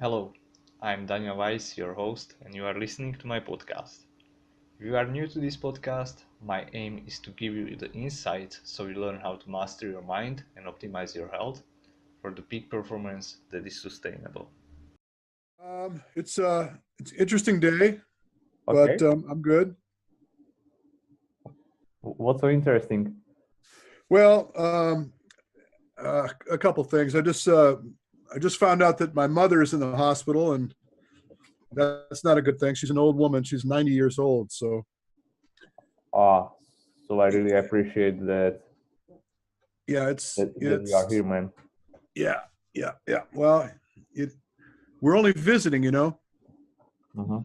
Hello, I'm Daniel Weiss, your host, and you are listening to my podcast. If you are new to this podcast, my aim is to give you the insights so you learn how to master your mind and optimize your health for the peak performance that is sustainable. It's an interesting day, but Okay, I'm good. what's so interesting? Well, a couple things. I just found out that my mother is in the hospital, and that's not a good thing. She's an old woman. She's 90 years old. So Ah, so I really appreciate that yeah, that you are here, man. yeah, yeah. Well, it we're only visiting, you know. Mhm.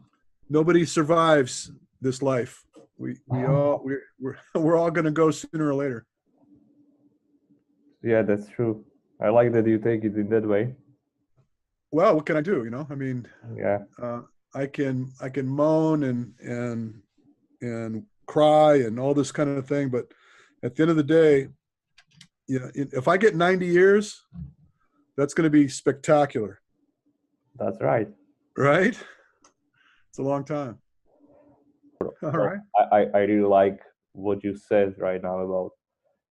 Nobody survives this life. We're all going to go sooner or later. Yeah, that's true. I like that you take it in that way. Well, what can I do? You know, I mean, Yeah, uh, I can moan and cry and all this kind of thing, but at the end of the day, you know, if I get 90 years, that's going to be spectacular, that's right. right? It's a long time. All So right. I really like what you said right now about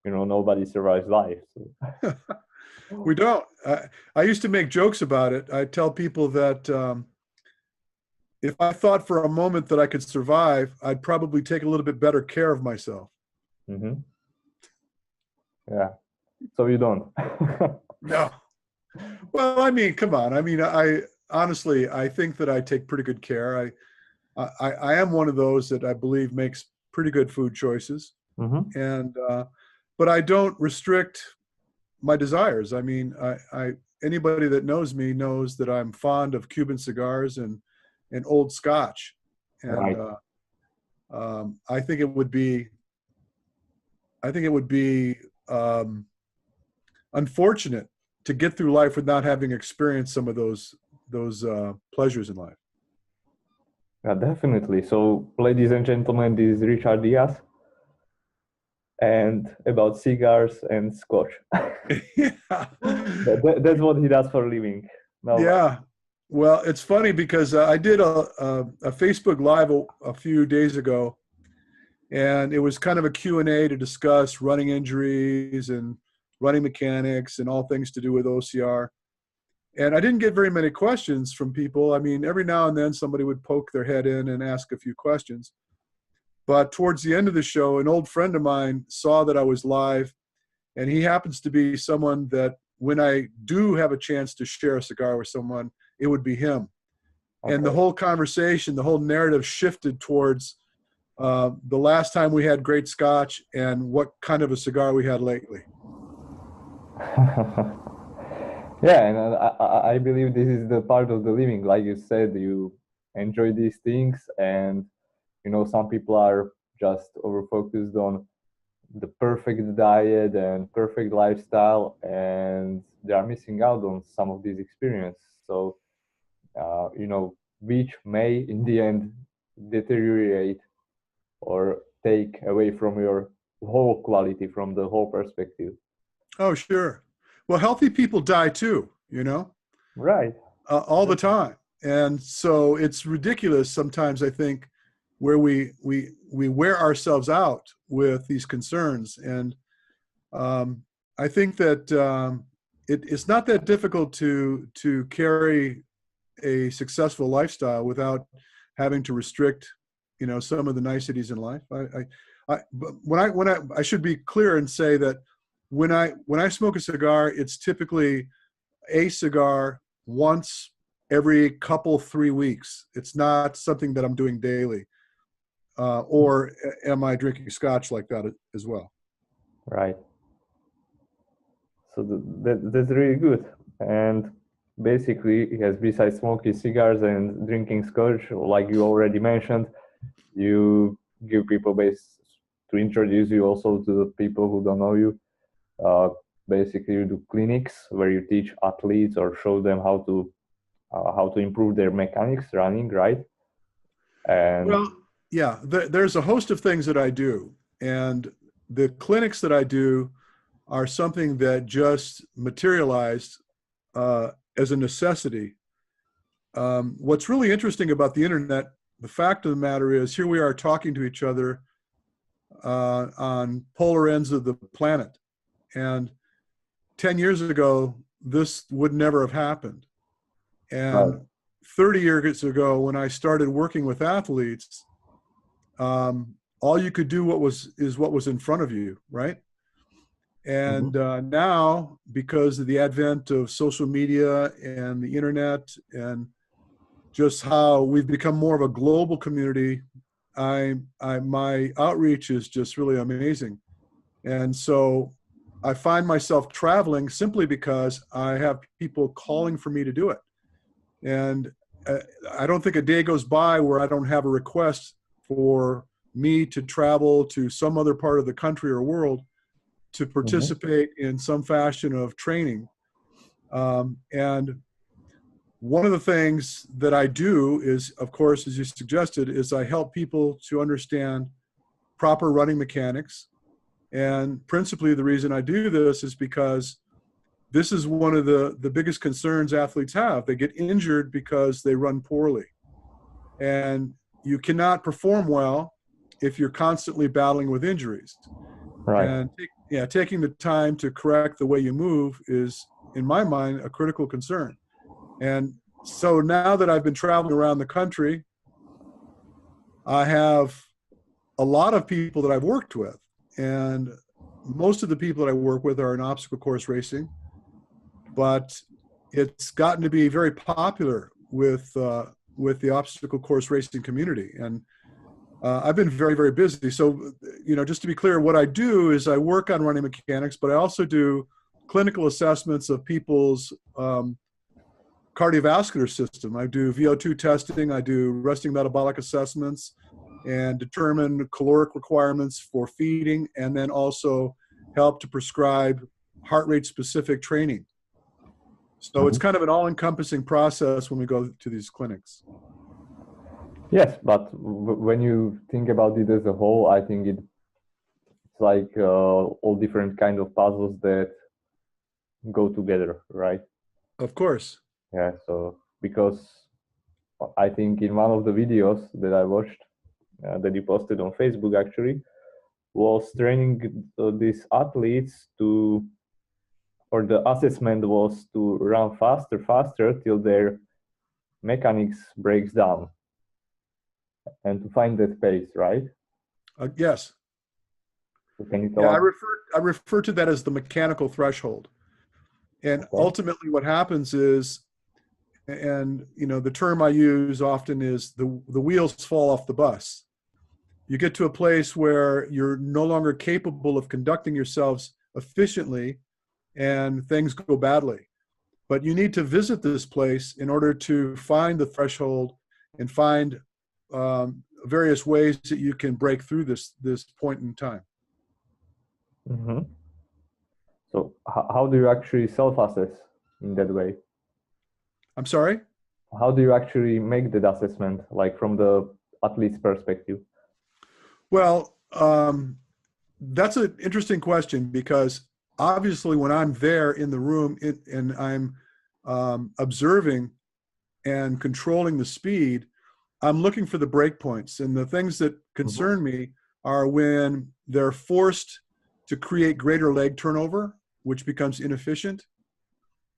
nobody survives life. We don't. I used to make jokes about it. I tell people that if I thought for a moment that I could survive, I'd probably take a little bit better care of myself. Hmm. Yeah. So you don't. No. Well, I mean, come on. I mean, I honestly, I think that I take pretty good care. I am one of those that I believe makes pretty good food choices, Hmm. and but I don't restrict my desires. I mean, I anybody that knows me knows that I'm fond of Cuban cigars and old Scotch, and Right. I think it would be I think it would be unfortunate to get through life without having experienced some of those pleasures in life. Yeah, definitely. So, ladies and gentlemen, this is Richard Diaz, and about cigars and scotch. Yeah. That's what he does for a living. No, Yeah. Well, it's funny because I did a Facebook Live a few days ago, and it was kind of a Q&A to discuss running injuries and running mechanics and all things to do with OCR. And I didn't get very many questions from people. I mean, every now and then somebody would poke their head in and ask a few questions. But towards the end of the show, an old friend of mine saw that I was live, and he happens to be someone that when I do have a chance to share a cigar with someone, it would be him. And the okay. whole conversation, the whole narrative shifted towards the last time we had great scotch and what kind of a cigar we had lately. Yeah, and I believe this is the part of the living. Like you said, you enjoy these things, and some people are just over focused on the perfect diet and perfect lifestyle, and they are missing out on some of these experience. So which may in the end deteriorate or take away from your whole quality, from the whole perspective. Oh, sure. Well, healthy people die too, you know, Right. all the time. And so it's ridiculous sometimes, I think, where we wear ourselves out with these concerns. And I think that it's not that difficult to carry a successful lifestyle without having to restrict, you know, some of the niceties in life. But when I should be clear and say that when I smoke a cigar, it's typically a cigar once every couple 3 weeks. It's not something that I'm doing daily. Or am I drinking scotch like that as well? Right. So that's really good. And basically, yes, besides smoking cigars and drinking scotch, like you already mentioned, you give people base to introduce you also to the people who don't know you. Uh, Basically, you do clinics where you teach athletes or show them how to improve their mechanics running, right? And Well, yeah, there's a host of things that I do, and the clinics that I do are something that just materialized as a necessity what's really interesting about the internet, the fact of the matter is, here we are talking to each other on polar ends of the planet. And 10 years ago, this would never have happened. And Right. 30 years ago, when I started working with athletes, all you could do is what was in front of you, right? And now, because of the advent of social media and the internet and just how we've become more of a global community, my outreach is just really amazing. And so I find myself traveling simply because I have people calling for me to do it. And I don't think a day goes by where I don't have a request for me to travel to some other part of the country or world to participate in some fashion of training. And one of the things that I do is, of course, as you suggested, is I help people to understand proper running mechanics. And principally the reason I do this is because this is one of the biggest concerns athletes have. They get injured because they run poorly. And you cannot perform well if you're constantly battling with injuries. Right. And taking the time to correct the way you move is, in my mind, a critical concern. And so now that I've been traveling around the country, I have a lot of people that I've worked with. And most of the people that I work with are in obstacle course racing. But it's gotten to be very popular with the obstacle course racing community. And I've been very, very busy. So, just to be clear, what I do is I work on running mechanics, but I also do clinical assessments of people's cardiovascular system. I do VO2 testing, I do resting metabolic assessments, and determine caloric requirements for feeding, and then also help to prescribe heart rate specific training. So it's kind of an all-encompassing process when we go to these clinics. Yes, but when you think about it as a whole, I think it's like all different kind of puzzles that go together, right? Of course. Yeah, so because I think in one of the videos that I watched, that you posted on Facebook actually, was training these athletes to, or the assessment was to run faster till their mechanics breaks down, and to find that pace, right? Yes. So can you tell us? I refer to that as the mechanical threshold. And ultimately what happens is, and the term I use often is the wheels fall off the bus. You get to a place where you're no longer capable of conducting yourselves efficiently and things go badly. But you need to visit this place in order to find the threshold and find various ways that you can break through this point in time. So how do you actually self-assess in that way? I'm sorry? How do you actually make that assessment, like from the athlete's perspective? Well, that's an interesting question, because obviously when I'm there in the room and I'm observing and controlling the speed, I'm looking for the break points. And the things that concern me are when they're forced to create greater leg turnover, which becomes inefficient.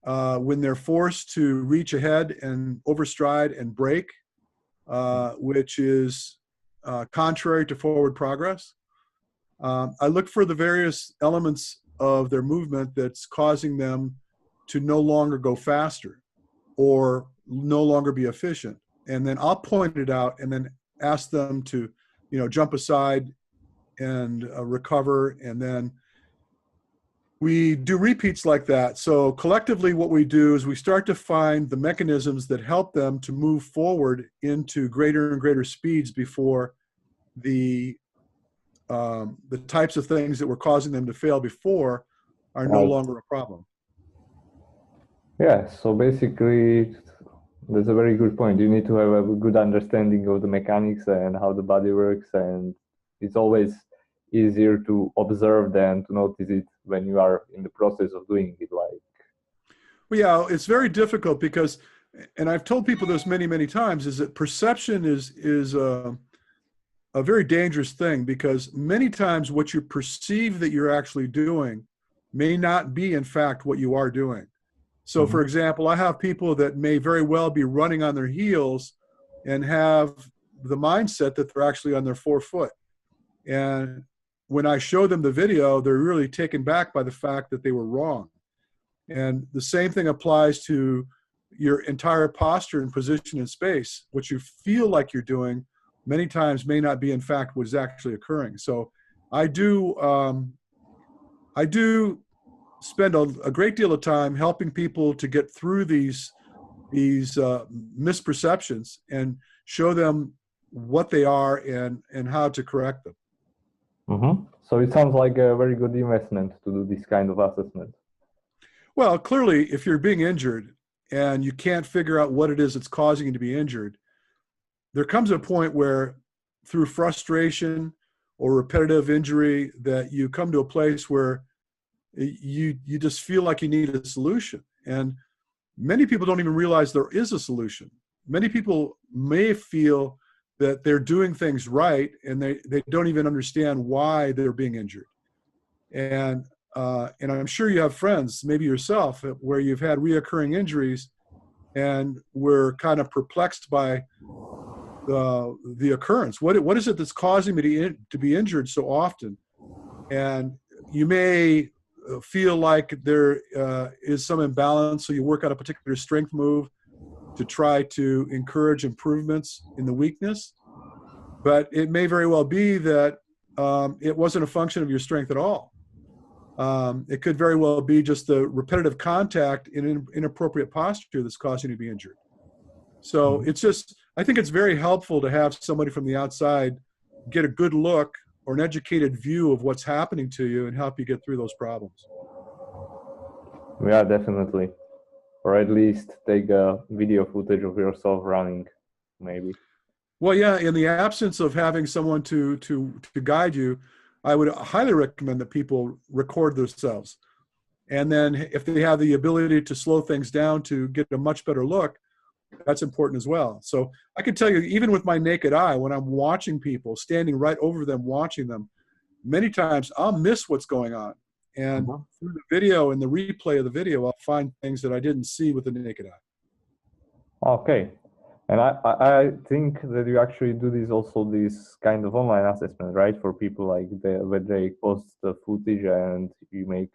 When they're forced to reach ahead and overstride and brake, which is contrary to forward progress. I look for the various elements of their movement that's causing them to no longer go faster or no longer be efficient. And then I'll point it out and then ask them to, jump aside and recover. And then we do repeats like that. So collectively what we do is we start to find the mechanisms that help them to move forward into greater and greater speeds before the types of things that were causing them to fail before are no longer a problem. Yeah, so basically that's a very good point. You need to have a good understanding of the mechanics and how the body works, and it's always easier to observe than to notice it when you are in the process of doing it. Like, well, yeah, it's very difficult because and I've told people this many, many times, is that perception is a very dangerous thing, because many times what you perceive that you're actually doing may not be in fact what you are doing. So for example, I have people that may very well be running on their heels and have the mindset that they're actually on their 4 foot. And when I show them the video, they're really taken back by the fact that they were wrong. And the same thing applies to your entire posture and position in space. What you feel like you're doing many times may not be in fact what is actually occurring. So I do spend a great deal of time helping people to get through these misperceptions and show them what they are and how to correct them. So it sounds like a very good investment to do this kind of assessment. Well, clearly, if you're being injured and you can't figure out what it is that's causing you to be injured, there comes a point where through frustration or repetitive injury that you come to a place where you just feel like you need a solution. And many people don't even realize there is a solution. Many people may feel that they're doing things right and they don't even understand why they're being injured. And I'm sure you have friends, maybe yourself, where you've had reoccurring injuries and we're kind of perplexed by the occurrence. What is it that's causing me to be injured so often? And you may feel like there is some imbalance, so you work out a particular strength move to try to encourage improvements in the weakness. But it may very well be that it wasn't a function of your strength at all. It could very well be just the repetitive contact in an inappropriate posture that's causing you to be injured. So it's just, I think it's very helpful to have somebody from the outside get a good look or an educated view of what's happening to you and help you get through those problems. Yeah, definitely. Or at least take a video footage of yourself running, maybe. Well, yeah, in the absence of having someone to guide you, I would highly recommend that people record themselves. And then if they have the ability to slow things down to get a much better look, that's important as well. So I can tell you, even with my naked eye, when I'm watching people, standing right over them, watching them, many times I'll miss what's going on. And through the video and the replay of the video, I'll find things that I didn't see with the naked eye. Okay. And I think that you actually do this kind of online assessment, right? For people like where they post the footage and you make,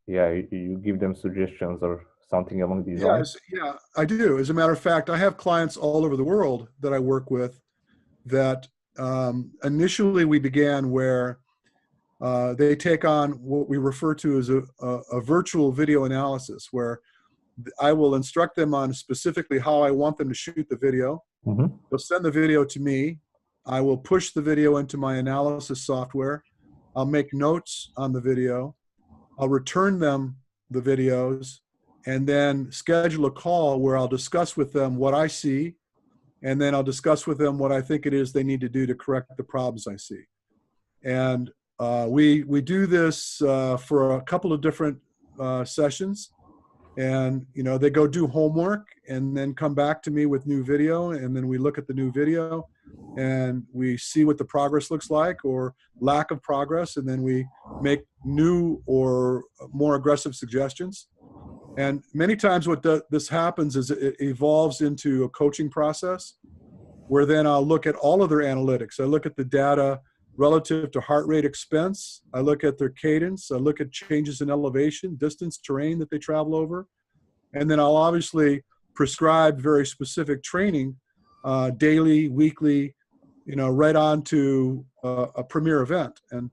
you give them suggestions or something along these lines. Yeah, I do. As a matter of fact, I have clients all over the world that I work with that initially we began where they take on what we refer to as a virtual video analysis, where I will instruct them on specifically how I want them to shoot the video. They'll send the video to me. I will push the video into my analysis software. I'll make notes on the video. I'll return them the videos and then schedule a call where I'll discuss with them what I see, and then I'll discuss with them what I think it is they need to do to correct the problems I see. And we do this for a couple of different sessions. And, they go do homework and then come back to me with new video. And then we look at the new video and we see what the progress looks like or lack of progress. And then we make new or more aggressive suggestions. And many times what this happens is it evolves into a coaching process where then I'll look at all of their analytics. I look at the data relative to heart rate expense. I look at their cadence. I look at changes in elevation, distance, terrain that they travel over. And then I'll obviously prescribe very specific training, daily, weekly, right on to a premier event. And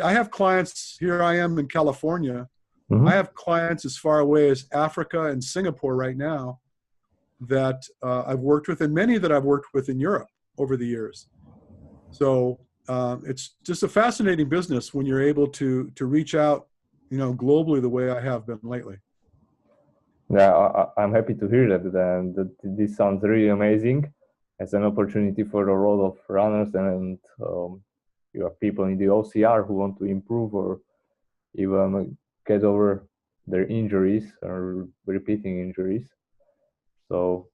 I have clients, here I am in California. I have clients as far away as Africa and Singapore right now that I've worked with, and many that I've worked with in Europe over the years. So it's just a fascinating business when you're able to reach out, globally the way I have been lately. Yeah, I'm happy to hear that, and this sounds really amazing as an opportunity for a lot of runners, and you have people in the OCR who want to improve or even get over their injuries or repeating injuries. So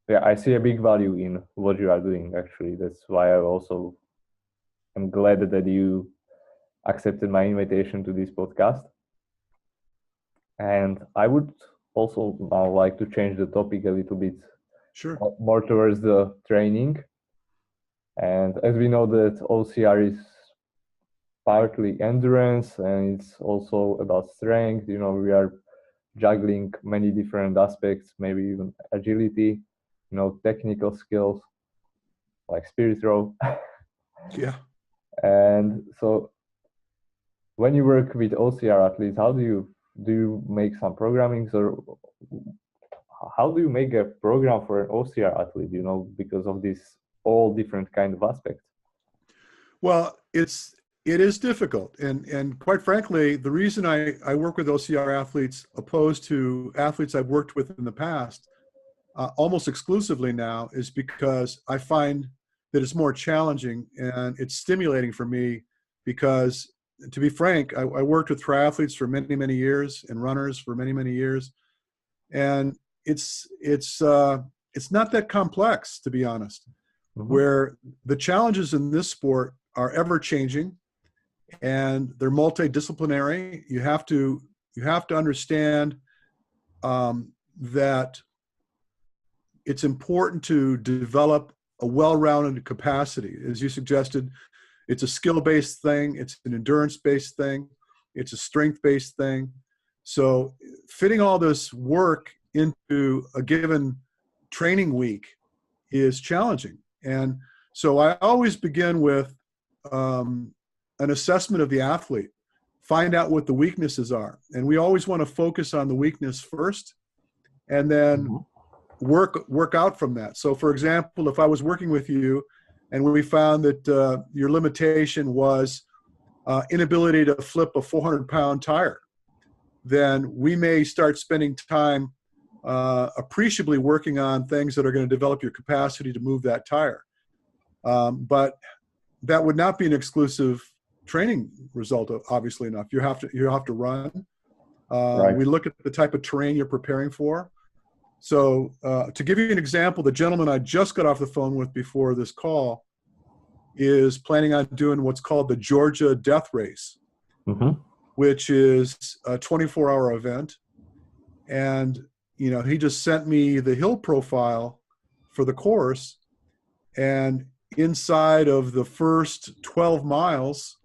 yeah, I see a big value in what you are doing, actually. That's why I'm glad that you accepted my invitation to this podcast. And I would also now like to change the topic a little bit. Sure. More towards the training. And as we know that OCR is partly endurance and it's also about strength, we are juggling many different aspects, maybe even agility, technical skills like spirit row. Yeah. And so when you work with OCR athletes, how do you make some programmings, or how do you make a program for an OCR athlete, because of this all different kind of aspects? Well, it is difficult. And quite frankly, the reason I work with OCR athletes opposed to athletes I've worked with in the past, almost exclusively now, is because I find that it's more challenging and it's stimulating for me because, to be frank, I worked with triathletes for many, many years and runners for many, many years. And it's not that complex, to be honest, where the challenges in this sport are ever changing and they're multidisciplinary. You have to understand that it's important to develop a well-rounded capacity. As you suggested, it's a skill-based thing, it's an endurance-based thing, it's a strength-based thing. So fitting all this work into a given training week is challenging. And so I always begin with an assessment of the athlete, find out what the weaknesses are. And we always want to focus on the weakness first and then work out from that. So for example, if I was working with you and we found that your limitation was inability to flip a 400-pound tire, then we may start spending time appreciably working on things that are going to develop your capacity to move that tire. But that would not be an exclusive training result, obviously enough. You have to run. Right. We look at the type of terrain you're preparing for. So to give you an example, the gentleman I just got off the phone with before this call is planning on doing what's called the Georgia Death Race, which is a 24-hour event. And, he just sent me the hill profile for the course. And inside of the first 12 miles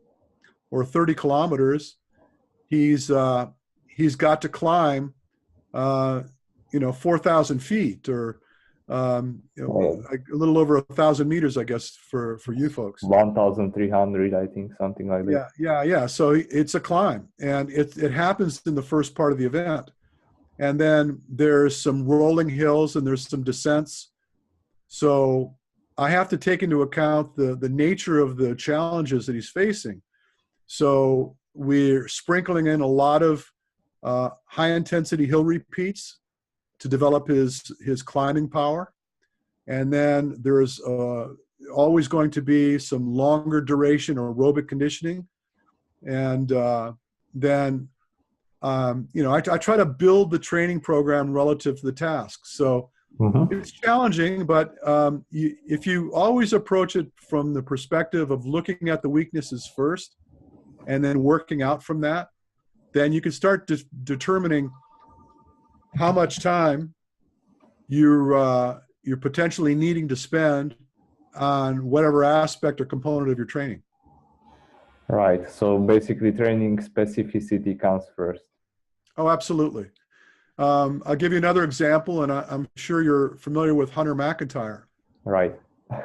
or 30 kilometers, he's got to climb, 4,000 feet or, a little over 1,000 meters, I guess, for you folks. 1,300, I think, something like that. Yeah. So it's a climb, and it happens in the first part of the event. And then there's some rolling hills and there's some descents. So I have to take into account the nature of the challenges that he's facing. So we're sprinkling in a lot of high-intensity hill repeats to develop his climbing power. And then there's always going to be some longer duration aerobic conditioning. And then, I try to build the training program relative to the task. So it's challenging, but if you always approach it from the perspective of looking at the weaknesses first and then working out from that, then you can start determining how much time you're potentially needing to spend on whatever aspect or component of your training. Right. So basically training specificity comes first. Oh, absolutely. I'll give you another example, and I'm sure you're familiar with Hunter McIntire. Right.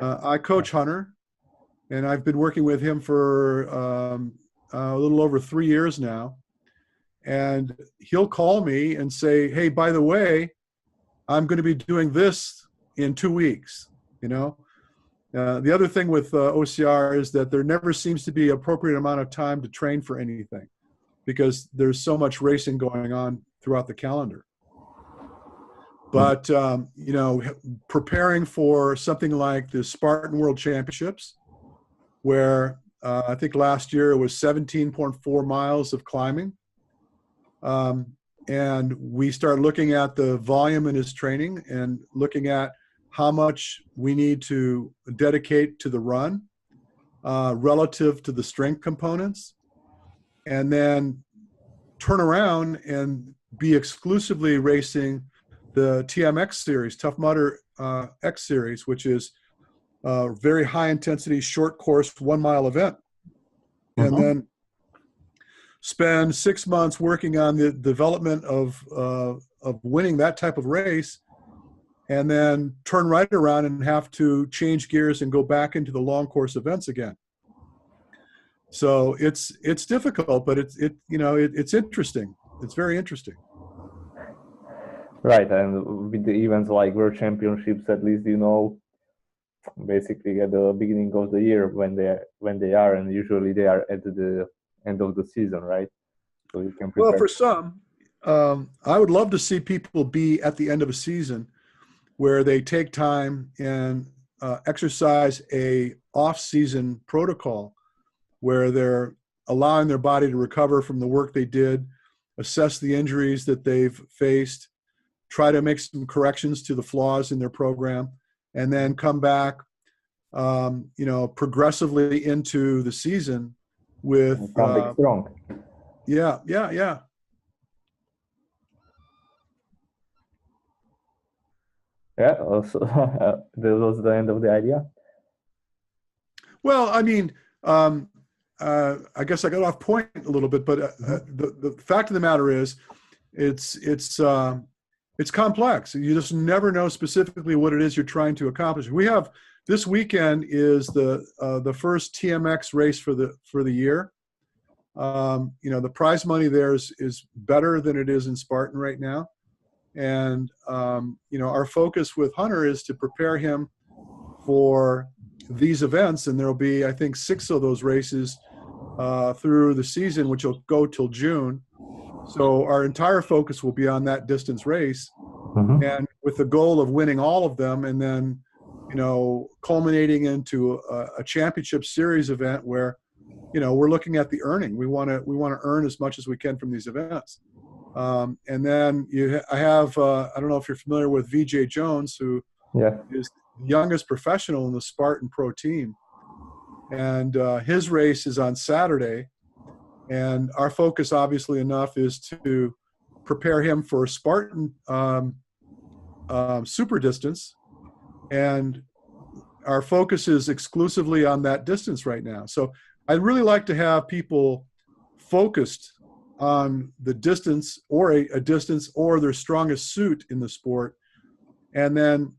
I coach Hunter, and I've been working with him for a little over 3 years now. And he'll call me and say, hey, by the way, I'm going to be doing this in 2 weeks. The other thing with OCR is that there never seems to be an appropriate amount of time to train for anything because there's so much racing going on throughout the calendar. But, preparing for something like the Spartan World Championships, where I think last year it was 17.4 miles of climbing, And we start looking at the volume in his training and looking at how much we need to dedicate to the run relative to the strength components, and then turn around and be exclusively racing the TMX series, Tough Mudder X series, which is a very high intensity, short course, 1 mile event. And then spend 6 months working on the development of winning that type of race, and then turn right around and have to change gears and go back into the long course events again. So it's difficult, but it's interesting. It's very interesting. Right, and with the events like World Championships, at least basically at the beginning of the year when they are, and usually they are at the end of the season, right? So you can prepare. Well, for some, I would love to see people be at the end of a season where they take time and exercise a off-season protocol where they're allowing their body to recover from the work they did, assess the injuries that they've faced, try to make some corrections to the flaws in their program, and then come back, progressively into the season with come back strong. Yeah. Yeah, so that was the end of the idea. Well, I mean, I guess I got off point a little bit, but the fact of the matter is, it's complex. You just never know specifically what it is you're trying to accomplish. We have this weekend is the first TMX race for the year. The prize money there is better than it is in Spartan right now. And, our focus with Hunter is to prepare him for these events. And there'll be, I think, 6 of those races through the season, which will go till June. So our entire focus will be on that distance race, and with the goal of winning all of them, and then, culminating into a championship series event where, we're looking at the earning. We want to earn as much as we can from these events. And then I have, I don't know if you're familiar with Veejay Jones, who is the youngest professional in the Spartan Pro team. And his race is on Saturday. And our focus, obviously enough, is to prepare him for Spartan super distance. And our focus is exclusively on that distance right now. So I'd really like to have people focused on the distance, or a distance, or their strongest suit in the sport. And then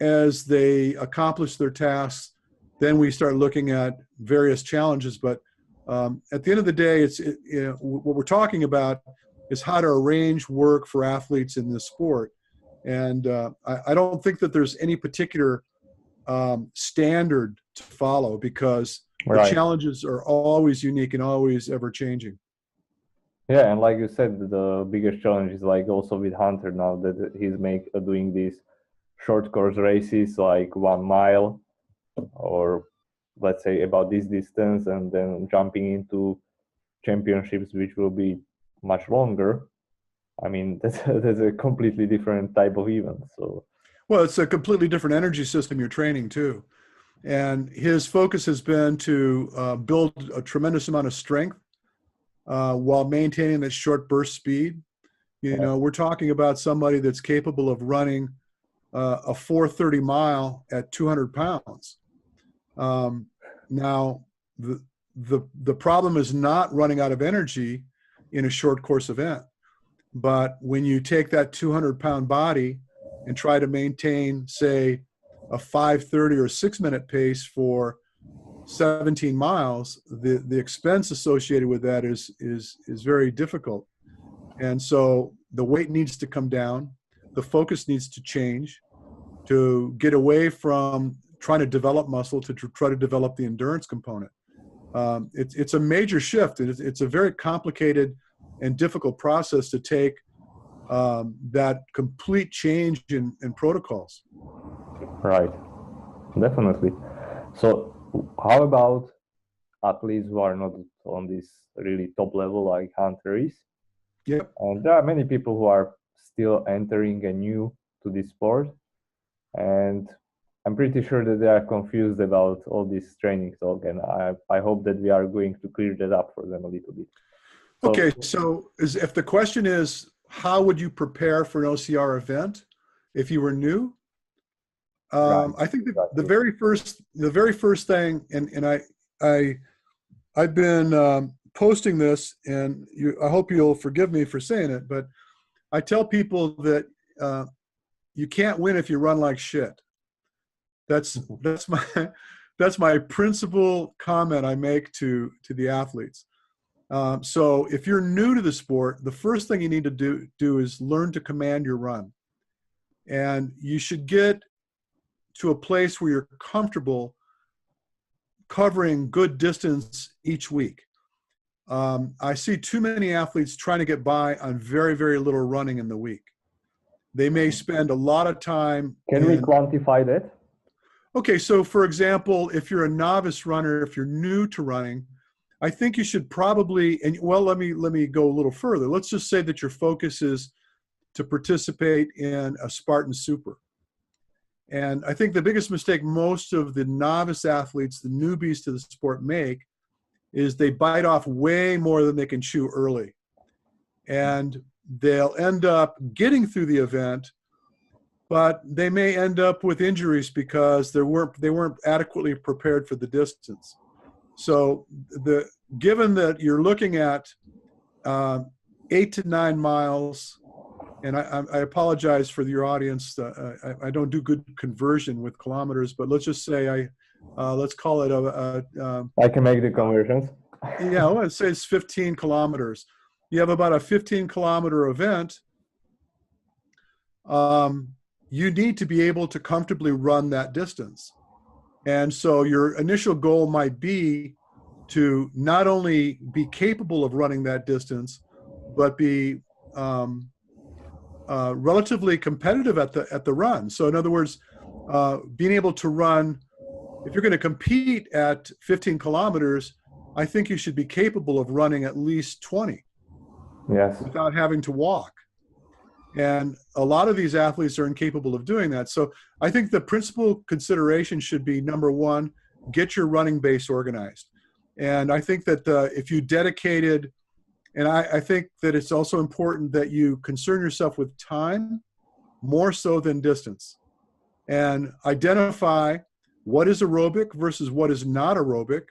as they accomplish their tasks, then we start looking at various challenges. But at the end of the day, what we're talking about is how to arrange work for athletes in this sport. And I don't think that there's any particular standard to follow, because the challenges are always unique and always ever changing. Yeah, and like you said, the biggest challenge is like also with Hunter now that he's doing these short course races, like 1 mile, or let's say about this distance, and then jumping into championships, which will be much longer. I mean, that's a completely different type of event. So, well, it's a completely different energy system you're training too. And his focus has been to build a tremendous amount of strength while maintaining that short burst speed. We're talking about somebody that's capable of running a 4:30 mile at 200 pounds. Now, the problem is not running out of energy in a short course event, but when you take that 200-pound body and try to maintain, say, a 5:30 or 6-minute pace for 17 miles, the expense associated with that is very difficult. And so the weight needs to come down, the focus needs to change to get away from trying to develop muscle to try to develop the endurance component. It's a major shift. It's a very complicated and difficult process to take that complete change in protocols. Right, definitely. So how about athletes who are not on this really top level like Hunter is? Yep. And there are many people who are still entering and new to this sport. And I'm pretty sure that they are confused about all this training talk. And I hope that we are going to clear that up for them a little bit. So, Okay, so if the question is, how would you prepare for an OCR event if you were new? Right, I think exactly. the very first thing, and I've been posting this, and I hope you'll forgive me for saying it, but I tell people that you can't win if you run like shit. That's my principal comment I make to the athletes. So if you're new to the sport, the first thing you need to do is learn to command your run. And you should get to a place where you're comfortable covering good distance each week. I see too many athletes trying to get by on very, very little running in the week. They may spend a lot of time. Can we quantify that? Okay, so for example, if you're a novice runner, if you're new to running, I think you should probably, and well, let me go a little further. Let's just say that your focus is to participate in a Spartan Super. And I think the biggest mistake most of the novice athletes, the newbies to the sport, make is they bite off way more than they can chew early. And they'll end up getting through the event, but they may end up with injuries because they weren't adequately prepared for the distance. So given that you're looking at 8 to 9 miles, and I apologize for your audience. I don't do good conversion with kilometers, but let's just say let's call it I can make the conversions. Yeah, let's say it's 15 kilometers. You have about a 15-kilometer event. You need to be able to comfortably run that distance. And so your initial goal might be to not only be capable of running that distance, but be relatively competitive at the run. So in other words, being able to run, if you're going to compete at 15 kilometers, I think you should be capable of running at least 20. Yes. Without having to walk. And a lot of these athletes are incapable of doing that. So I think the principal consideration should be, number one, get your running base organized. And I think that if you dedicated, and I think that it's also important that you concern yourself with time more so than distance, and identify what is aerobic versus what is not aerobic,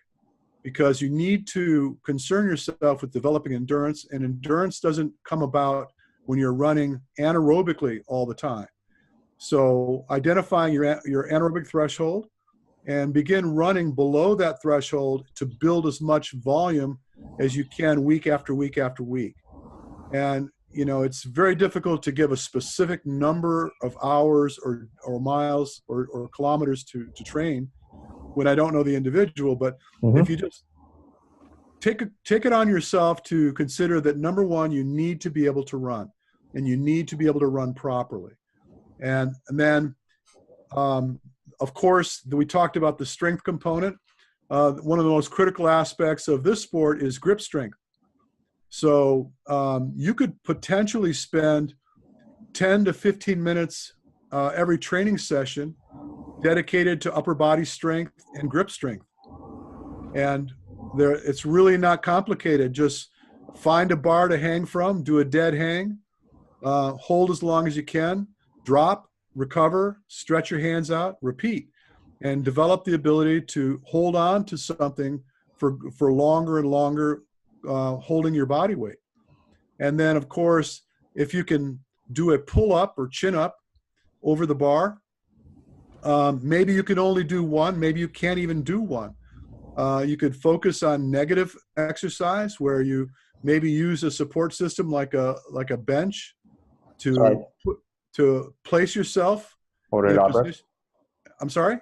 because you need to concern yourself with developing endurance, and endurance doesn't come about when you're running anaerobically all the time. So identifying your anaerobic threshold and begin running below that threshold to build as much volume as you can week after week after week. And, it's very difficult to give a specific number of hours or miles or kilometers to train when I don't know the individual. But if you just take it on yourself to consider that, number one, you need to be able to run, and you need to be able to run properly. And then, of course, we talked about the strength component. One of the most critical aspects of this sport is grip strength. So you could potentially spend 10 to 15 minutes every training session dedicated to upper body strength and grip strength. And it's really not complicated. Just find a bar to hang from, do a dead hang, hold as long as you can, drop, recover, stretch your hands out, repeat, and develop the ability to hold on to something for longer and longer, holding your body weight. And then, of course, if you can do a pull-up or chin-up over the bar, maybe you can only do one, maybe you can't even do one. You could focus on negative exercise, where you maybe use a support system like a bench to place yourself or a rubber. Position. I'm sorry?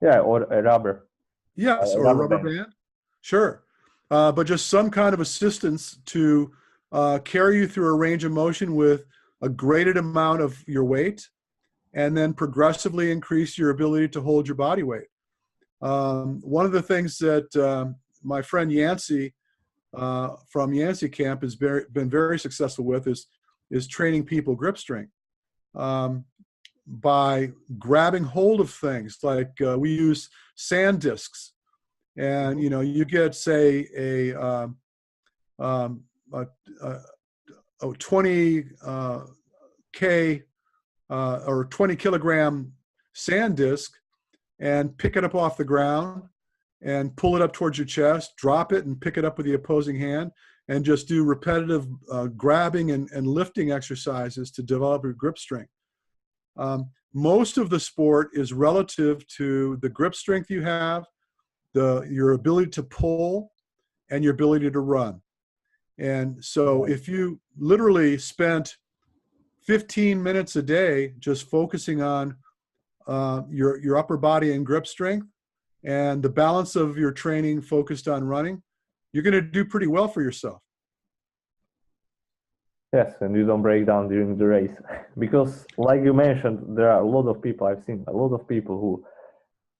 Yeah, or a rubber. Yes, or a rubber band. Sure. But just some kind of assistance to carry you through a range of motion with a graded amount of your weight, and then progressively increase your ability to hold your body weight. One of the things that my friend Yancey from Yancey Camp has been very successful with is training people grip strength by grabbing hold of things. Like we use sand discs, and you get, say, a 20 K or 20 kilogram sand disc, and pick it up off the ground and pull it up towards your chest, drop it and pick it up with the opposing hand, and just do repetitive grabbing and lifting exercises to develop your grip strength. Most of the sport is relative to the grip strength you have, your ability to pull, and your ability to run. And so if you literally spent 15 minutes a day just focusing on your upper body and grip strength, and the balance of your training focused on running, you're going to do pretty well for yourself. Yes, and you don't break down during the race. Because like you mentioned, there are a lot of people, I've seen a lot of people who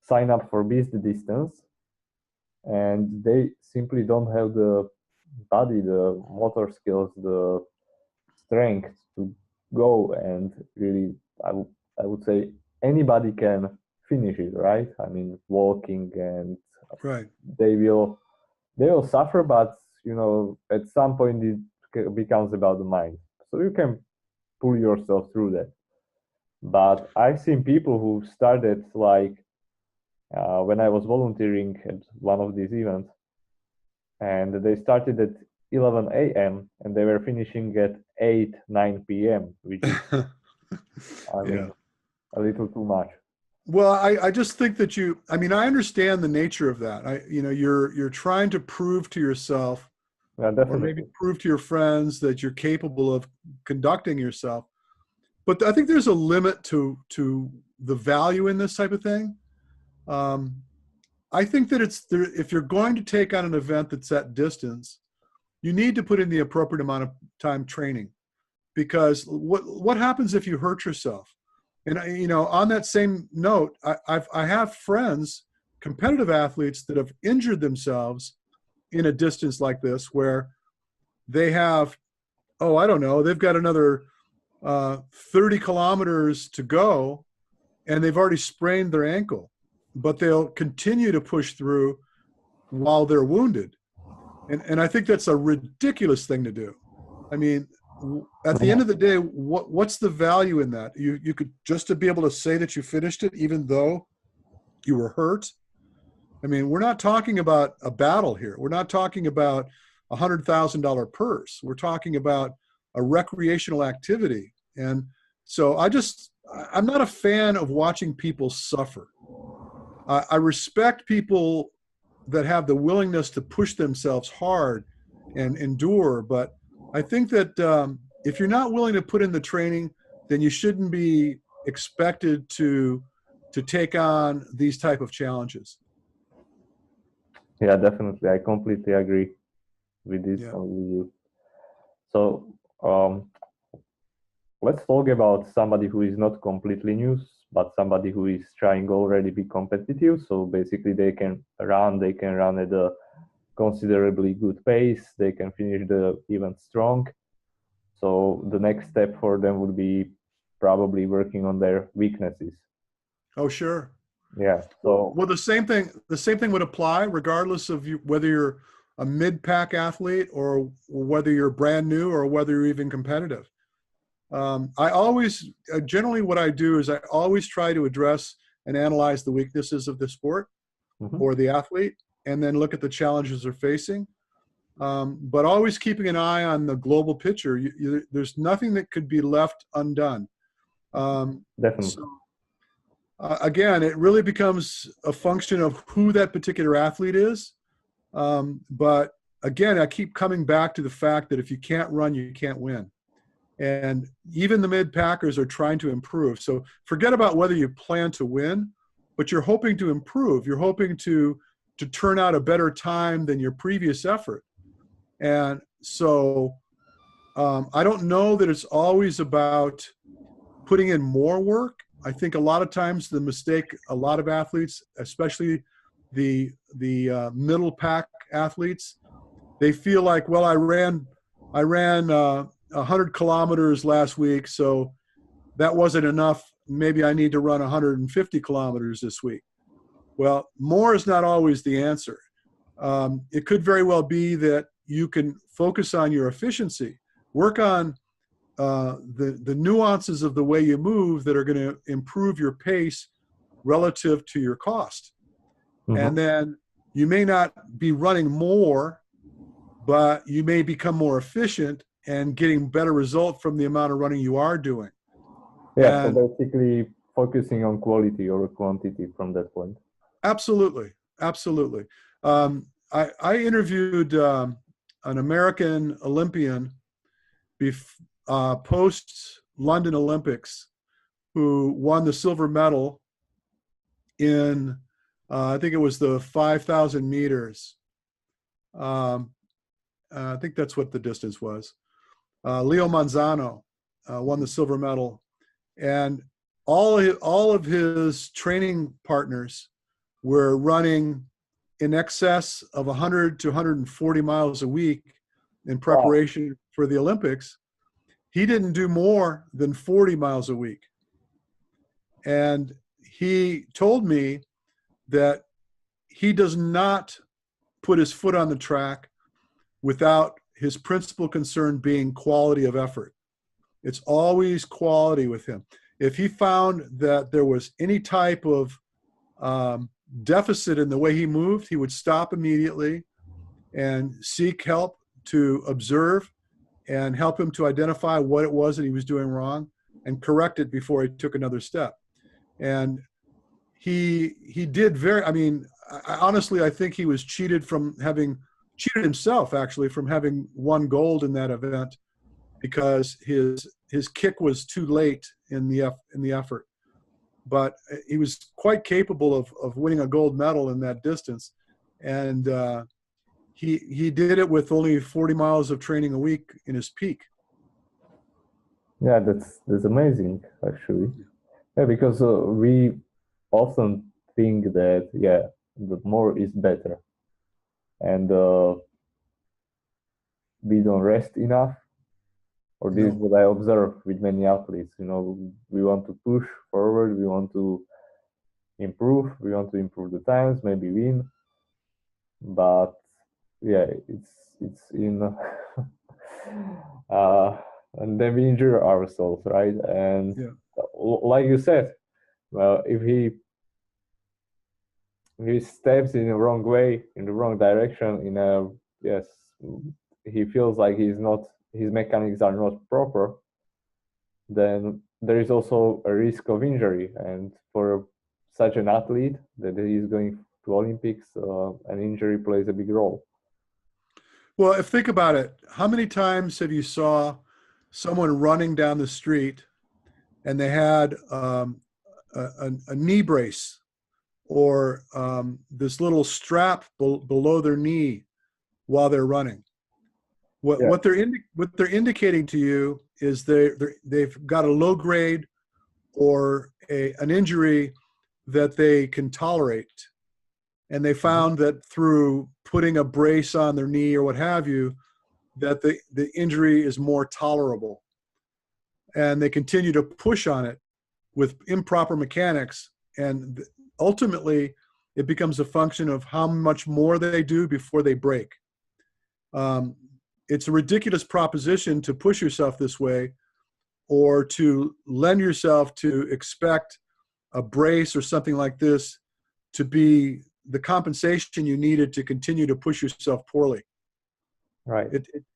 sign up for this distance, and they simply don't have the body, the motor skills, the strength to go, and really, I would say anybody can finish it, right? I mean, walking, and right. They will suffer, but at some point it becomes about the mind. So you can pull yourself through that. But I've seen people who started like when I was volunteering at one of these events, and they started at 11 a.m. and they were finishing at 9 p.m., which is I mean, a little too much. Well, I just think that I understand the nature of that. You're trying to prove to yourself, or maybe prove to your friends that you're capable of conducting yourself. But I think there's a limit to the value in this type of thing. I think that if you're going to take on an event that's that distance, you need to put in the appropriate amount of time training, because what happens if you hurt yourself? And on that same note, I have friends, competitive athletes, that have injured themselves in a distance like this, where they have, I don't know, they've got another 30 kilometers to go, and they've already sprained their ankle, but they'll continue to push through while they're wounded. And I think that's a ridiculous thing to do. I mean, at the end of the day, what's the value in that? You could just to be able to say that you finished it, even though you were hurt. I mean, we're not talking about a battle here. We're not talking about $100,000 purse. We're talking about a recreational activity. And so I'm not a fan of watching people suffer. I respect people that have the willingness to push themselves hard and endure, but I think that if you're not willing to put in the training, then you shouldn't be expected to take on these type of challenges. Yeah, definitely. I completely agree with this with you. So let's talk about somebody who is not completely new, but somebody who is trying already be competitive. So basically they can run at a considerably good pace. They can finish the event strong. So the next step for them would be probably working on their weaknesses. Oh, sure. Yeah. So the same thing would apply regardless of whether you're a mid-pack athlete or whether you're brand new or whether you're even competitive. Generally what I do is I always try to address and analyze the weaknesses of the sport or the athlete, and then look at the challenges they're facing. But always keeping an eye on the global picture. There's nothing that could be left undone. Definitely. So, again, it really becomes a function of who that particular athlete is. But again, I keep coming back to the fact that if you can't run, you can't win. And even the mid-packers are trying to improve. So forget about whether you plan to win, but you're hoping to improve. You're hoping to turn out a better time than your previous effort. And so I don't know that it's always about putting in more work. I think a lot of times the mistake a lot of athletes, especially the middle pack athletes, they feel like, well, I ran 100 kilometers last week, so that wasn't enough. Maybe I need to run 150 kilometers this week. Well, more is not always the answer. It could very well be that you can focus on your efficiency, work on the nuances of the way you move that are going to improve your pace relative to your cost. And then you may not be running more, but you may become more efficient and getting better result from the amount of running you are doing. Yeah, And so basically focusing on quality over quantity from that point. absolutely, absolutely. I interviewed an American Olympian post London Olympics who won the silver medal in I think it was the 5,000 meters. I think that's what the distance was. Leo Manzano won the silver medal, and all of his training partners were running in excess of 100 to 140 miles a week in preparation for the Olympics. He didn't do more than 40 miles a week. And he told me that he does not put his foot on the track without his principal concern being quality of effort. It's always quality with him. If he found that there was any type of deficit in the way he moved, he would stop immediately and seek help to observe and help him to identify what it was that he was doing wrong and correct it before he took another step. And he did very, I mean, honestly, I think he was cheated himself actually from having won gold in that event because his kick was too late in the effort. But he was quite capable of winning a gold medal in that distance. And he did it with only 40 miles of training a week in his peak. Yeah, that's amazing, actually. Yeah, because we often think that, the more is better. And we don't rest enough. Or this is what I observe with many athletes. You know, we want to push forward, we want to improve the times, maybe win. But yeah, it's in and then we injure ourselves, right? And like you said, well, if he steps in the wrong way, in the wrong direction, he feels like his mechanics are not proper, then there is also a risk of injury. And for such an athlete that is going to Olympics, an injury plays a big role. Well, think about it, how many times have you saw someone running down the street and they had a knee brace or this little strap below their knee while they're running? What they're indicating to you is they've got a low grade or an injury that they can tolerate. And they found that through putting a brace on their knee or what have you, that the injury is more tolerable. And they continue to push on it with improper mechanics. And ultimately, it becomes a function of how much more they do before they break. It's a ridiculous proposition to push yourself this way or to lend yourself to expect a brace or something like this to be the compensation you needed to continue to push yourself poorly. Right.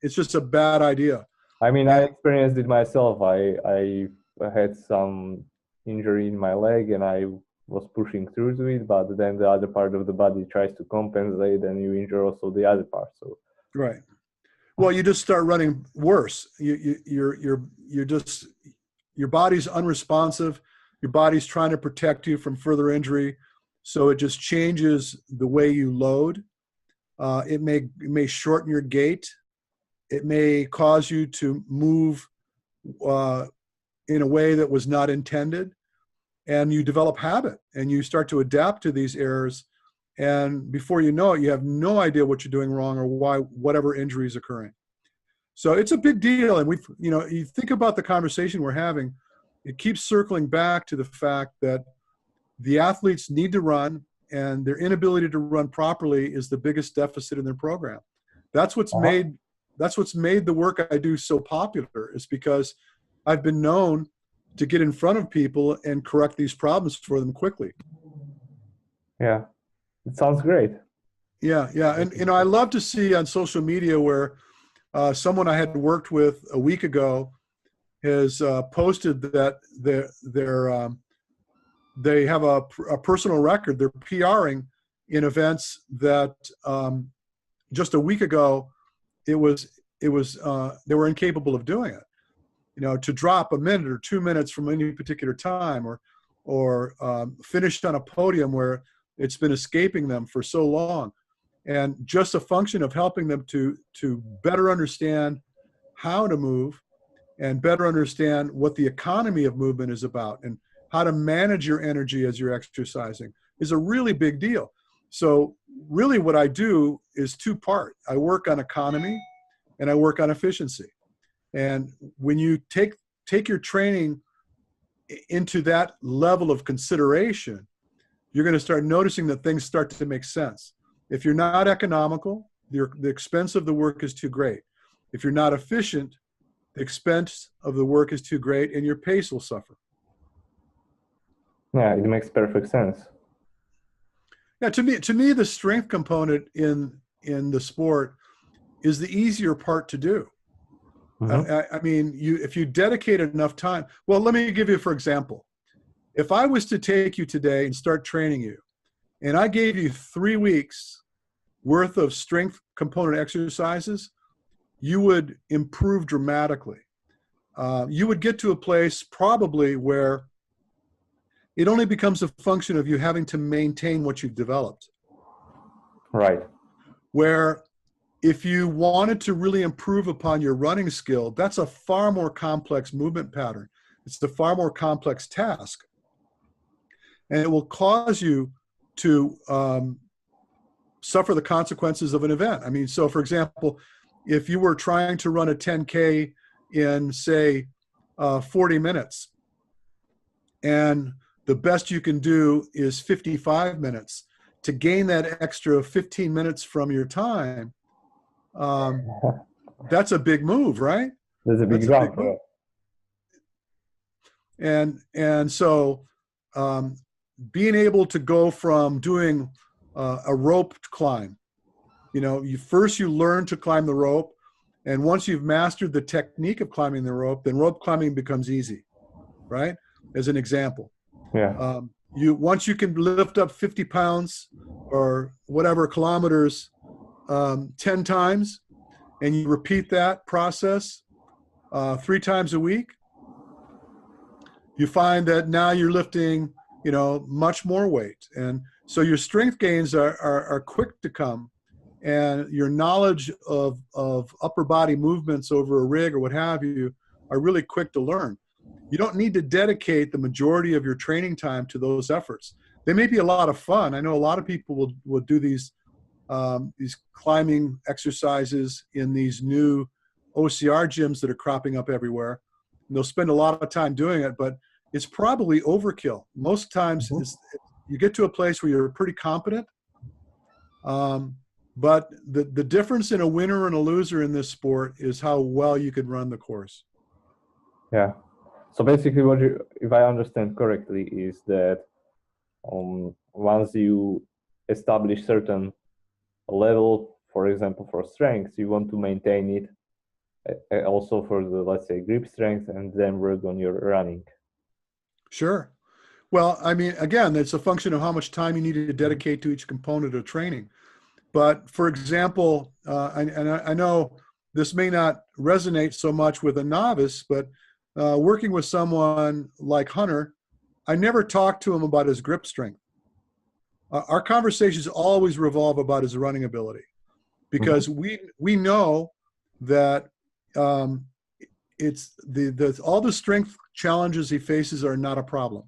It's just a bad idea. I mean, I experienced it myself. I had some injury in my leg and I was pushing through to it, but then the other part of the body tries to compensate and you injure also the other part. So right. Well, you just start running worse. Your body's unresponsive. Your body's trying to protect you from further injury. So it just changes the way you load. It may shorten your gait. It may cause you to move in a way that was not intended. And you develop habit and you start to adapt to these errors. And before you know it, you have no idea what you're doing wrong or why whatever injury is occurring. So it's a big deal. And you think about the conversation we're having, it keeps circling back to the fact that the athletes need to run, and their inability to run properly is the biggest deficit in their program. That's what's made the work I do so popular, is because I've been known to get in front of people and correct these problems for them quickly. Yeah, it sounds great. Yeah. And I love to see on social media where someone I had worked with a week ago has posted that they have a personal record. They're PRing in events that just a week ago they were incapable of doing it. To drop a minute or 2 minutes from any particular time, or finish on a podium where it's been escaping them for so long. And just a function of helping them to better understand how to move and better understand what the economy of movement is about and how to manage your energy as you're exercising is a really big deal. So really what I do is two-part. I work on economy and I work on efficiency. And when you take your training into that level of consideration, you're going to start noticing that things start to make sense. If you're not economical, the expense of the work is too great. If you're not efficient, the expense of the work is too great and your pace will suffer. Yeah, it makes perfect sense. Yeah, to me, the strength component in the sport is the easier part to do. I mean, if you dedicate enough time. Well, let me give you, for example, if I was to take you today and start training you, and I gave you 3 weeks worth of strength component exercises, you would improve dramatically. You would get to a place probably where it only becomes a function of you having to maintain what you've developed. Right. Where if you wanted to really improve upon your running skill, that's a far more complex movement pattern. It's a far more complex task. And it will cause you to suffer the consequences of an event. I mean, so for example, if you were trying to run a 10K in, say, 40 minutes, and the best you can do is 55 minutes, to gain that extra 15 minutes from your time, that's a big move, right? That's a big jump. And so being able to go from doing a rope climb, you learn to climb the rope, and once you've mastered the technique of climbing the rope, then rope climbing becomes easy, right? As an example. Yeah. Once you can lift up 50 pounds or whatever kilometers 10 times, and you repeat that process 3 times a week, you find that now you're lifting, much more weight. And so your strength gains are quick to come, and your knowledge of upper body movements over a rig or what have you are really quick to learn. You don't need to dedicate the majority of your training time to those efforts. They may be a lot of fun. I know a lot of people will do these climbing exercises in these new OCR gyms that are cropping up everywhere. And they'll spend a lot of time doing it, but it's probably overkill. Most times you get to a place where you're pretty competent, but the difference in a winner and a loser in this sport is how well you can run the course. Yeah. So basically if I understand correctly, is that once you establish certain level, for example, for strength, you want to maintain it also for the, let's say, grip strength, and then work on your running. Sure. Well, I mean, again, it's a function of how much time you need to dedicate to each component of training. But for example, I know this may not resonate so much with a novice, but working with someone like Hunter, I never talked to him about his grip strength. Our conversations always revolve about his running ability, because we know that it's all the strength challenges he faces are not a problem.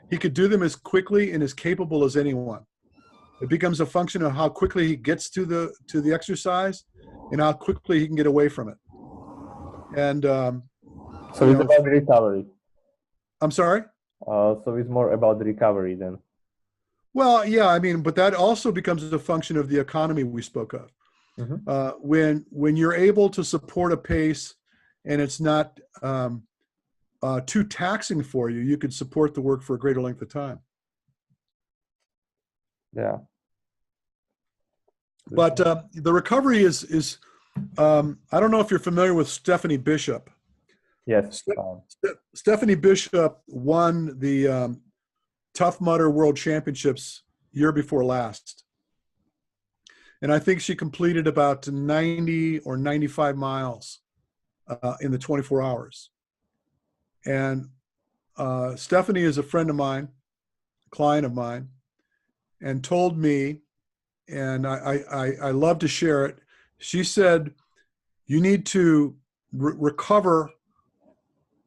He could do them as quickly and as capable as anyone. It becomes a function of how quickly he gets to the exercise and how quickly he can get away from it. And so it's about recovery. I'm sorry? So it's more about the recovery then. Well, yeah, I mean, but that also becomes a function of the economy we spoke of. When you're able to support a pace and it's not too taxing for you, you could support the work for a greater length of time. Yeah. But the recovery is I don't know if you're familiar with Stephanie Bishop. Yes. Stephanie Bishop won the Tough Mudder World Championships year before last. And I think she completed about 90 or 95 miles in the 24 hours. And Stephanie is a friend of mine, a client of mine, and told me, and I love to share it. She said, you need to recover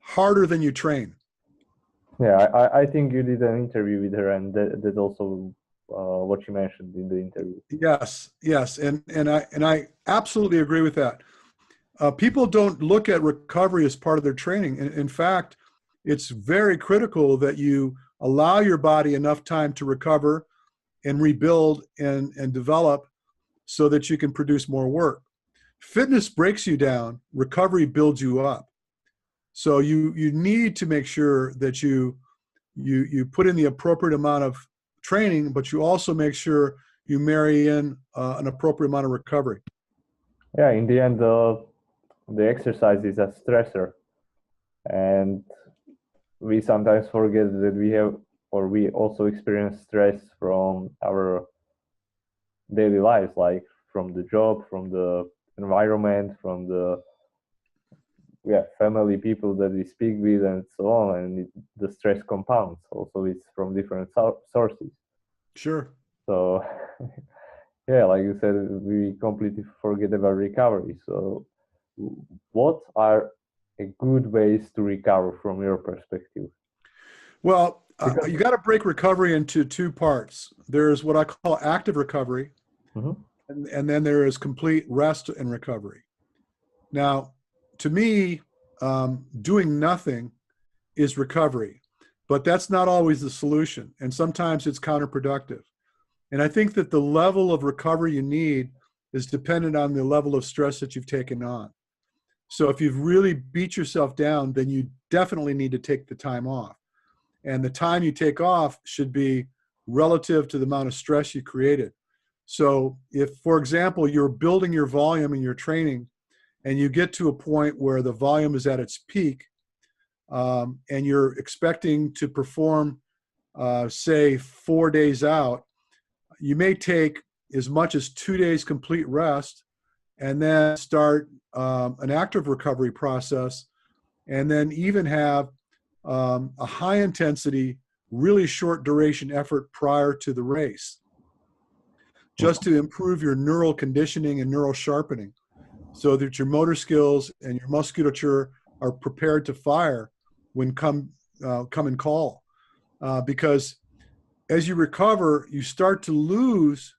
harder than you train. Yeah, I think you did an interview with her, and that's also what you mentioned in the interview. Yes, and I absolutely agree with that. People don't look at recovery as part of their training. In fact, it's very critical that you allow your body enough time to recover and rebuild and develop so that you can produce more work. Fitness breaks you down, recovery builds you up. So you need to make sure that you put in the appropriate amount of training, but you also make sure you marry in an appropriate amount of recovery. Yeah, in the end, the exercise is a stressor, and we sometimes forget that we also experience stress from our daily lives, like from the job, from the environment, from the family, people that we speak with, and so on. And the stress compounds. Also, it's from different sources. Sure. So, yeah, like you said, we completely forget about recovery. So, what are good ways to recover from your perspective? Well, you got to break recovery into two parts. There's what I call active recovery, and then there is complete rest and recovery. Now, to me, doing nothing is recovery, but that's not always the solution, and sometimes it's counterproductive. And I think that the level of recovery you need is dependent on the level of stress that you've taken on. So if you've really beat yourself down, then you definitely need to take the time off. And the time you take off should be relative to the amount of stress you created. So if, for example, you're building your volume in your training and you get to a point where the volume is at its peak, and you're expecting to perform, say, 4 days out, you may take as much as 2 days complete rest and then start an active recovery process, and then even have a high intensity, really short duration effort prior to the race, just to improve your neural conditioning and neural sharpening so that your motor skills and your musculature are prepared to fire when come and call. Because as you recover, you start to lose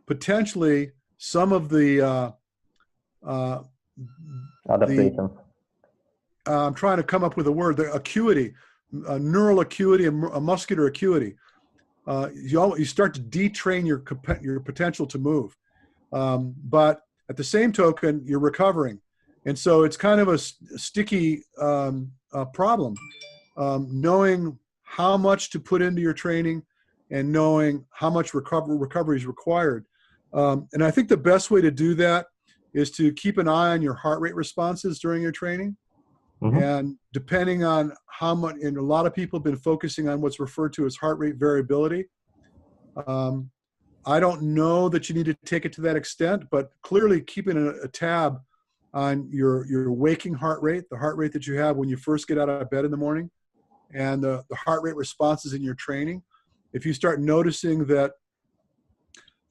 potentially some of the adaptation. I'm trying to come up with a word, the acuity, neural acuity and muscular acuity. You start to detrain your potential to move. But at the same token, you're recovering. And so it's kind of a sticky problem, knowing how much to put into your training and knowing how much recovery is required. And I think the best way to do that is to keep an eye on your heart rate responses during your training. And depending on how much, and a lot of people have been focusing on what's referred to as heart rate variability. I don't know that you need to take it to that extent, but clearly keeping a tab on your waking heart rate, the heart rate that you have when you first get out of bed in the morning, and the heart rate responses in your training. If you start noticing that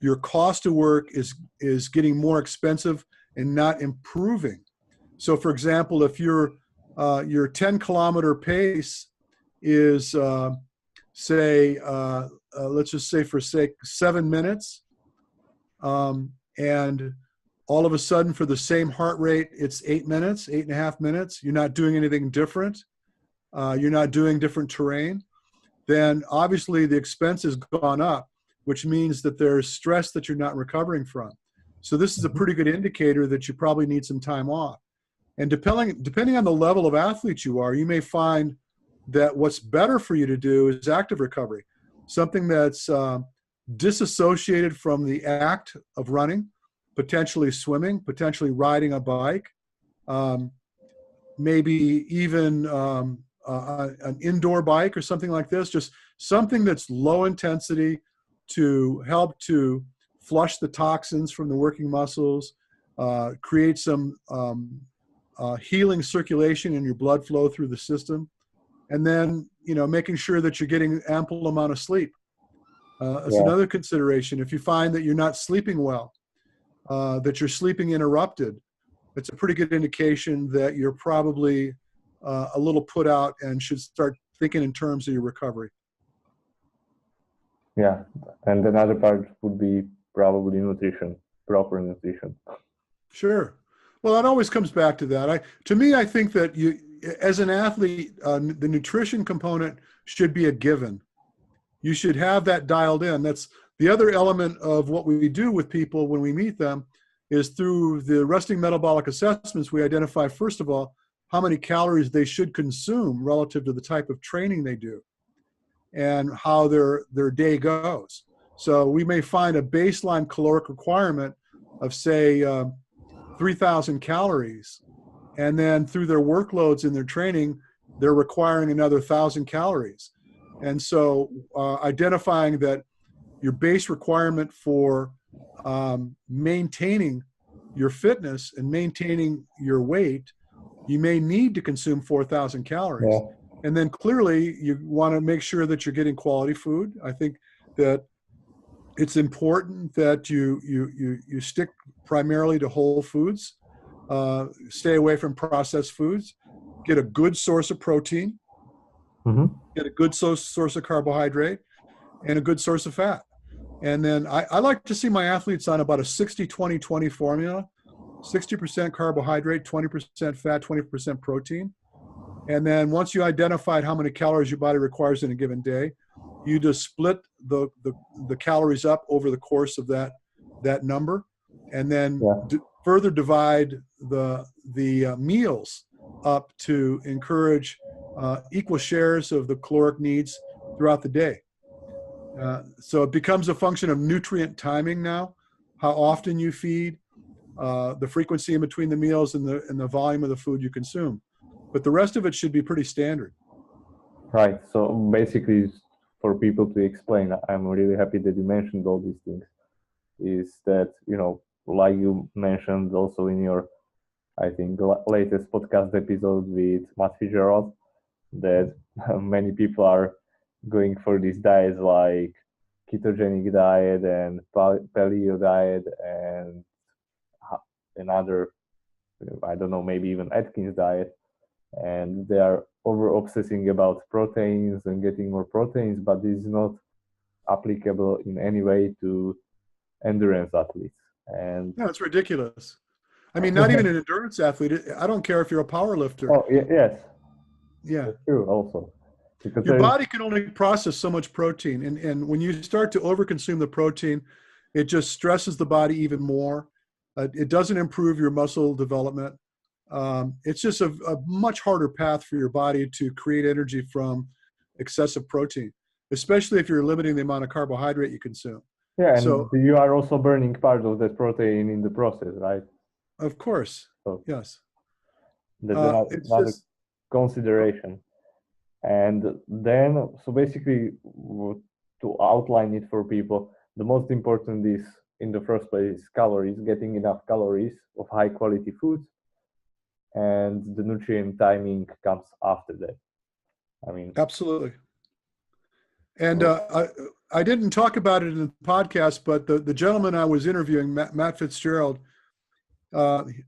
your cost of work is getting more expensive and not improving. So for example, if your 10-kilometer pace is say, let's just say for sake, 7 minutes. And all of a sudden for the same heart rate, it's 8 minutes, 8.5 minutes. You're not doing anything different. You're not doing different terrain. Then obviously the expense has gone up, which means that there's stress that you're not recovering from. So this is a pretty good indicator that you probably need some time off. And depending on the level of athlete you are, you may find that what's better for you to do is active recovery, something that's disassociated from the act of running, potentially swimming, potentially riding a bike, maybe even an indoor bike or something like this, just something that's low intensity to help to flush the toxins from the working muscles, create some healing circulation in your blood flow through the system, and then, making sure that you're getting ample amount of sleep. That's another consideration. If you find that you're not sleeping well, that you're sleeping interrupted, it's a pretty good indication that you're probably a little put out and should start thinking in terms of your recovery. Yeah, and another part would be probably nutrition, proper nutrition. Sure. Well, it always comes back to that. To me, I think that you, as an athlete, the nutrition component should be a given. You should have that dialed in. That's the other element of what we do with people when we meet them, is through the resting metabolic assessments, we identify, first of all, how many calories they should consume relative to the type of training they do and how their day goes. So we may find a baseline caloric requirement of, say, 3,000 calories, and then through their workloads in their training, they're requiring another 1,000 calories. And so identifying that your base requirement for maintaining your fitness and maintaining your weight, you may need to consume 4,000 calories. Yeah. And then clearly you want to make sure that you're getting quality food. I think that it's important that you stick primarily to whole foods, stay away from processed foods, get a good source of protein, get a good source of carbohydrate, and a good source of fat. And then I like to see my athletes on about a 60-20-20 formula, 60% carbohydrate, 20% fat, 20% protein. And then once you identified how many calories your body requires in a given day, you just split the calories up over the course of that number, and then further divide the meals up to encourage equal shares of the caloric needs throughout the day. So it becomes a function of nutrient timing now, how often you feed, the frequency in between the meals, and the volume of the food you consume. But the rest of it should be pretty standard. Right. So basically, for people to explain, I'm really happy that you mentioned all these things, is that, like you mentioned also in your, I think, latest podcast episode with Matt Fitzgerald, that many people are going for these diets like ketogenic diet and paleo diet and another, I don't know, maybe even Atkins diet. And they are over-obsessing about proteins and getting more proteins, but this is not applicable in any way to endurance athletes. And no, it's ridiculous. I mean, not even an endurance athlete. I don't care if you're a power lifter. Oh, yes. Yeah. That's true also. Because your body can only process so much protein. And when you start to overconsume the protein, it just stresses the body even more. It doesn't improve your muscle development. It's just a much harder path for your body to create energy from excessive protein, especially if you're limiting the amount of carbohydrate you consume. Yeah, and so you are also burning part of that protein in the process, right? Of course, so yes. That's another consideration. And then, so basically, to outline it for people, the most important is, in the first place, calories, getting enough calories of high quality foods, and the nutrient timing comes after that. I mean, absolutely. And I didn't talk about it in the podcast, but the gentleman I was interviewing, Matt Fitzgerald,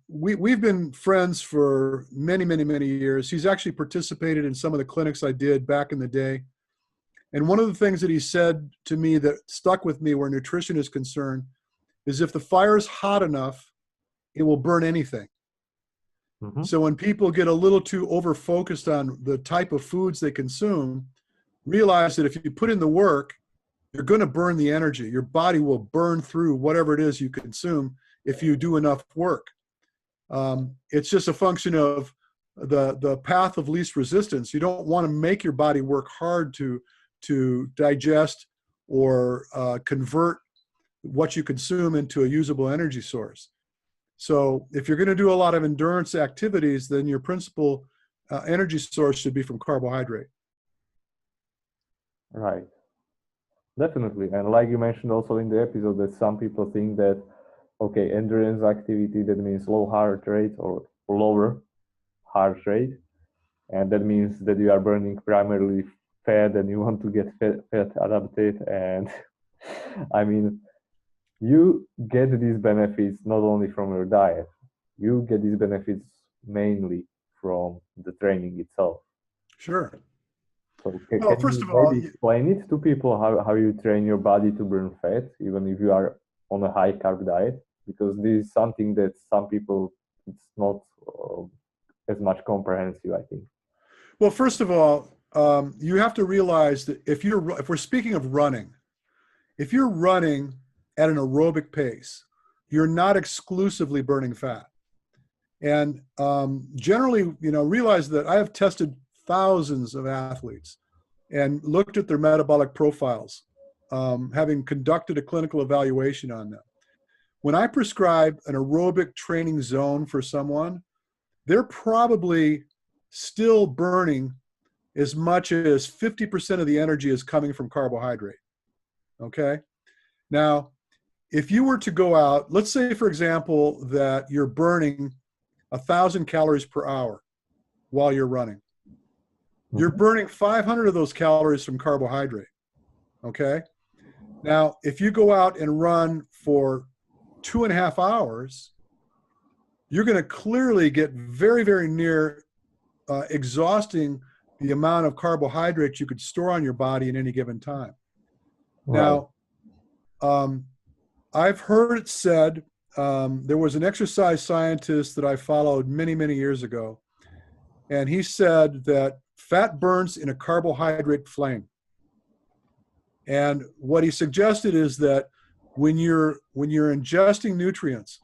we've been friends for many, many, many years. He's actually participated in some of the clinics I did back in the day. And one of the things that he said to me that stuck with me where nutrition is concerned is if the fire is hot enough, it will burn anything. Mm-hmm. So when people get a little too over-focused on the type of foods they consume, realize that if you put in the work, you're going to burn the energy. Your body will burn through whatever it is you consume if you do enough work. It's just a function of the path of least resistance. You don't want to make your body work hard to digest or convert what you consume into a usable energy source. So if you're going to do a lot of endurance activities, then your principal energy source should be from carbohydrate. Right. Definitely. And like you mentioned also in the episode, that some people think that, okay, endurance activity, that means low heart rate or lower heart rate. And that means that you are burning primarily fat and you want to get fat adapted. And I mean, you get these benefits not only from your diet, you get these benefits mainly from the training itself. Sure. So Well, can first you of all, maybe explain it to people how you train your body to burn fat, even if you are on a high carb diet? Because this is something that some people, it's not as much comprehensive, I think. well, first of all, you have to realize that if we're speaking of running, if you're running at an aerobic pace, you're not exclusively burning fat. And generally, realize that I have tested thousands of athletes and looked at their metabolic profiles, having conducted a clinical evaluation on them. When I prescribe an aerobic training zone for someone, they're probably still burning as much as 50% of the energy is coming from carbohydrate. Okay? Now, if you were to go out, let's say, for example, that you're burning 1,000 calories per hour while you're running. You're burning 500 of those calories from carbohydrate. Okay? Now, if you go out and run for 2.5 hours, you're going to clearly get very, very near exhausting the amount of carbohydrate you could store on your body in any given time. Right. Now, I've heard it said, there was an exercise scientist that I followed many, many years ago, and he said that fat burns in a carbohydrate flame. And what he suggested is that when you're ingesting nutrients,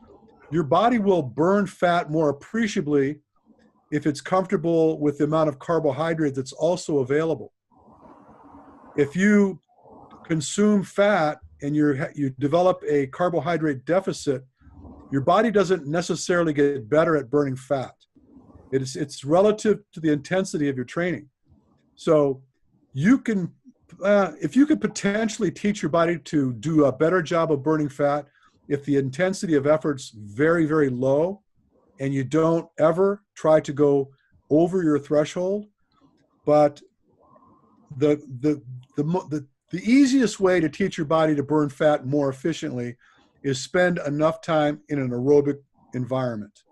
your body will burn fat more appreciably if it's comfortable with the amount of carbohydrate that's also available. If you consume fat and you develop a carbohydrate deficit, your body doesn't necessarily get better at burning fat. It's relative to the intensity of your training. So you can, if you could potentially teach your body to do a better job of burning fat, if the intensity of effort's very, very low, and you don't ever try to go over your threshold, but the easiest way to teach your body to burn fat more efficiently is spend enough time in an aerobic environment.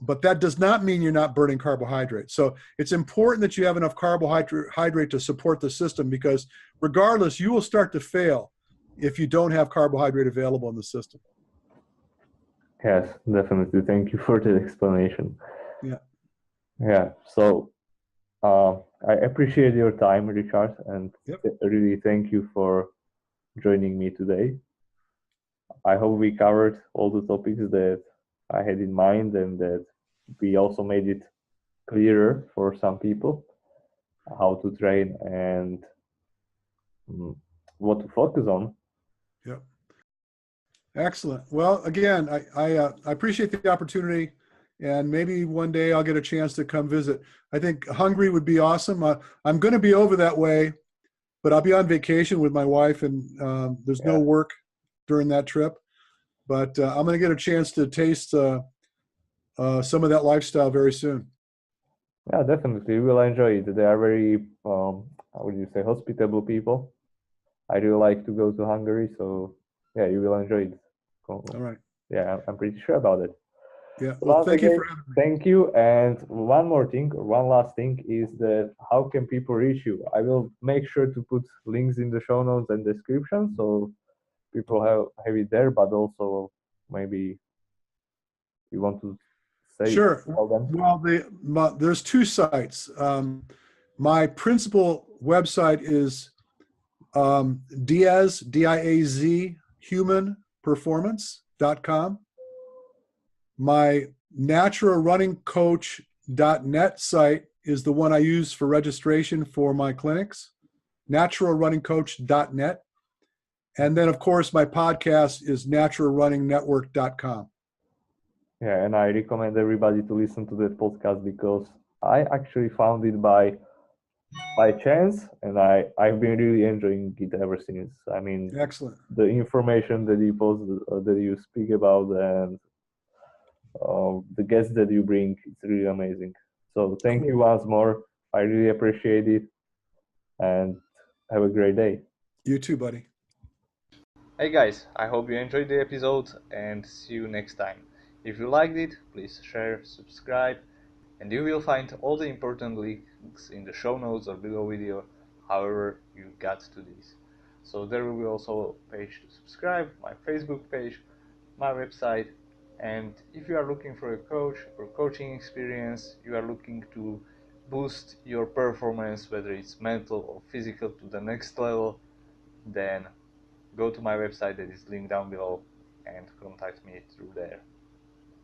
But that does not mean you're not burning carbohydrate. So it's important that you have enough carbohydrate to support the system, because regardless, you will start to fail if you don't have carbohydrate available in the system. Yes, definitely. Thank you for the explanation. Yeah. Yeah. So I appreciate your time, Richard, and really thank you for joining me today. I hope we covered all the topics that I had in mind, and that we also made it clearer for some people how to train and what to focus on. Yep. Excellent. Well, again, I appreciate the opportunity, and maybe one day I'll get a chance to come visit. I think Hungary would be awesome. I'm going to be over that way, but I'll be on vacation with my wife, and there's no work during that trip. But I'm going to get a chance to taste some of that lifestyle very soon. Yeah, definitely. You will enjoy it. They are very, how would you say, hospitable people. I really like to go to Hungary, so yeah, you will enjoy it. All right. Yeah, I'm pretty sure about it. Yeah. Well, Once thank you again, for having me. thank you. And one more thing, or one last thing, is that how can people reach you? I will make sure to put links in the show notes and description so people have it there, but also maybe you want to say Sure. tell them. Well, there's two sites. My principal website is Diaz, D-I-A-Z, humanperformance.com. My naturalrunningcoach.net site is the one I use for registration for my clinics, naturalrunningcoach.net. And then, of course, my podcast is naturalrunningnetwork.com. Yeah, and I recommend everybody to listen to that podcast because I actually found it by chance, and I've been really enjoying it ever since. I mean, Excellent. the information that you post, that you speak about, and the guests that you bring, it's really amazing. So thank you once more. I really appreciate it, and have a great day. You too, buddy. Hey guys, I hope you enjoyed the episode and see you next time. If you liked it, please share, subscribe, and you will find all the important links in the show notes or below video, however you got to this. So there will be also a page to subscribe, my Facebook page, my website, and if you are looking for a coach or coaching experience, you are looking to boost your performance, whether it's mental or physical, to the next level, then go to my website that is linked down below and contact me through there.